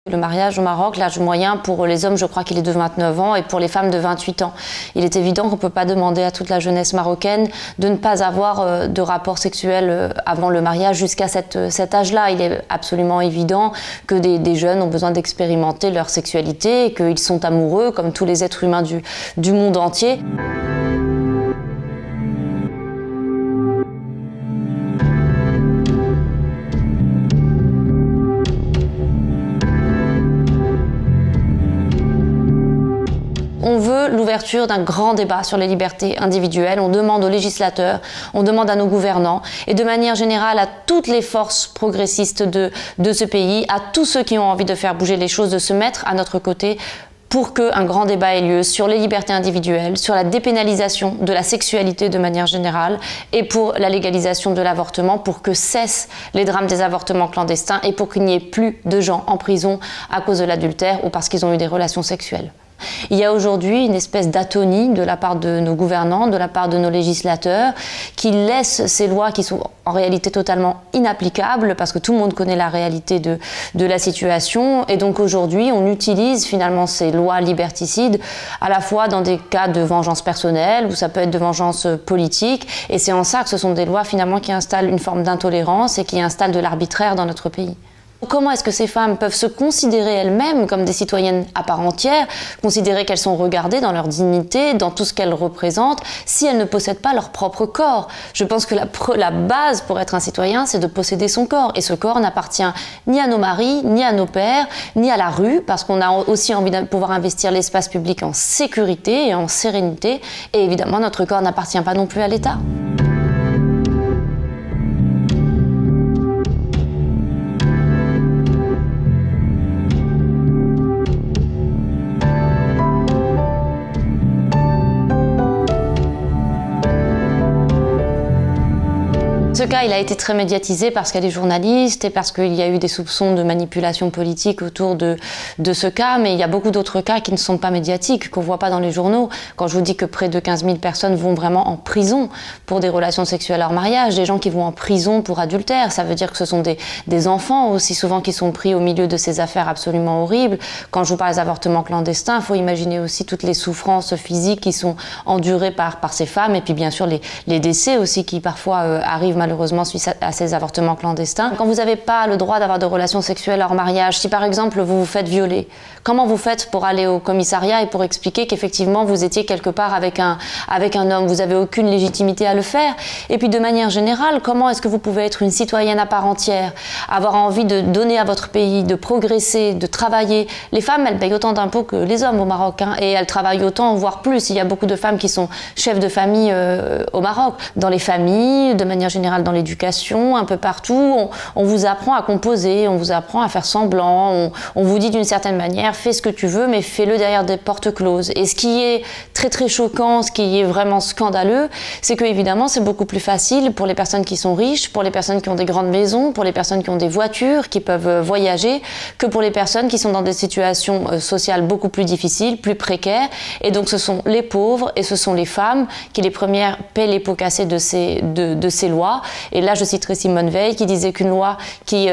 Le mariage au Maroc, l'âge moyen pour les hommes, je crois qu'il est de 29 ans et pour les femmes de 28 ans. Il est évident qu'on ne peut pas demander à toute la jeunesse marocaine de ne pas avoir de rapports sexuels avant le mariage jusqu'à cet âge-là. Il est absolument évident que des jeunes ont besoin d'expérimenter leur sexualité et qu'ils sont amoureux comme tous les êtres humains du monde entier. On veut l'ouverture d'un grand débat sur les libertés individuelles. On demande aux législateurs, on demande à nos gouvernants et de manière générale à toutes les forces progressistes de ce pays, à tous ceux qui ont envie de faire bouger les choses, de se mettre à notre côté pour qu'un grand débat ait lieu sur les libertés individuelles, sur la dépénalisation de la sexualité de manière générale et pour la légalisation de l'avortement, pour que cessent les drames des avortements clandestins et pour qu'il n'y ait plus de gens en prison à cause de l'adultère ou parce qu'ils ont eu des relations sexuelles. Il y a aujourd'hui une espèce d'atonie de la part de nos gouvernants, de la part de nos législateurs, qui laissent ces lois qui sont en réalité totalement inapplicables parce que tout le monde connaît la réalité de la situation. Et donc aujourd'hui, on utilise finalement ces lois liberticides à la fois dans des cas de vengeance personnelle ou ça peut être de vengeance politique. Et c'est en ça que ce sont des lois finalement qui installent une forme d'intolérance et qui installent de l'arbitraire dans notre pays. Comment est-ce que ces femmes peuvent se considérer elles-mêmes comme des citoyennes à part entière, considérer qu'elles sont regardées dans leur dignité, dans tout ce qu'elles représentent, si elles ne possèdent pas leur propre corps? Je pense que la base pour être un citoyen, c'est de posséder son corps. Et ce corps n'appartient ni à nos maris, ni à nos pères, ni à la rue, parce qu'on a aussi envie de pouvoir investir l'espace public en sécurité et en sérénité. Et évidemment, notre corps n'appartient pas non plus à l'État. Ce cas, il a été très médiatisé parce qu'elle est journaliste et parce qu'il y a eu des soupçons de manipulation politique autour de ce cas, mais il y a beaucoup d'autres cas qui ne sont pas médiatiques, qu'on ne voit pas dans les journaux. Quand je vous dis que près de 15 000 personnes vont vraiment en prison pour des relations sexuelles hors mariage, des gens qui vont en prison pour adultère, ça veut dire que ce sont des enfants aussi souvent qui sont pris au milieu de ces affaires absolument horribles. Quand je vous parle des avortements clandestins, il faut imaginer aussi toutes les souffrances physiques qui sont endurées par ces femmes et puis bien sûr les décès aussi qui parfois arrivent malheureusement suite à ces avortements clandestins. Quand vous n'avez pas le droit d'avoir de relations sexuelles hors mariage, si par exemple vous vous faites violer, comment vous faites pour aller au commissariat et pour expliquer qu'effectivement vous étiez quelque part avec un homme? Vous n'avez aucune légitimité à le faire. Et puis de manière générale, comment est-ce que vous pouvez être une citoyenne à part entière, avoir envie de donner à votre pays, de progresser, de travailler? Les femmes, elles payent autant d'impôts que les hommes au Maroc, hein, et elles travaillent autant, voire plus. Il y a beaucoup de femmes qui sont chefs de famille au Maroc. Dans les familles, de manière générale dans l'éducation, un peu partout, on vous apprend à composer, on vous apprend à faire semblant, on vous dit d'une certaine manière, fais ce que tu veux, mais fais-le derrière des portes closes. Et ce qui est très très choquant, ce qui est vraiment scandaleux, c'est que évidemment c'est beaucoup plus facile pour les personnes qui sont riches, pour les personnes qui ont des grandes maisons, pour les personnes qui ont des voitures, qui peuvent voyager, que pour les personnes qui sont dans des situations sociales beaucoup plus difficiles, plus précaires. Et donc ce sont les pauvres et ce sont les femmes qui les premières paient les pots cassés de ces lois. Et là, je citerai Simone Veil qui disait qu'une loi qui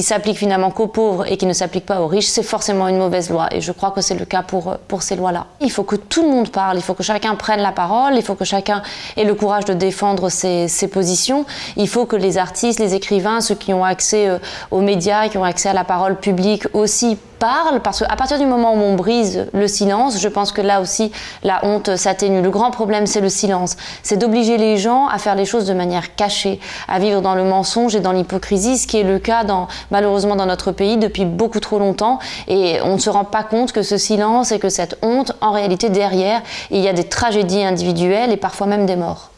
s'applique finalement qu'aux pauvres et qui ne s'applique pas aux riches, c'est forcément une mauvaise loi. Et je crois que c'est le cas pour ces lois-là. Il faut que tout le monde parle, il faut que chacun prenne la parole, il faut que chacun ait le courage de défendre ses positions. Il faut que les artistes, les écrivains, ceux qui ont accès aux médias, qui ont accès à la parole publique aussi parlent, parce qu'à partir du moment où on brise le silence, je pense que là aussi la honte s'atténue. Le grand problème, c'est le silence. C'est d'obliger les gens à faire les choses de manière cachée, à vivre dans le mensonge et dans l'hypocrisie, ce qui est le cas malheureusement dans notre pays depuis beaucoup trop longtemps. Et on ne se rend pas compte que ce silence et que cette honte, en réalité derrière, il y a des tragédies individuelles et parfois même des morts.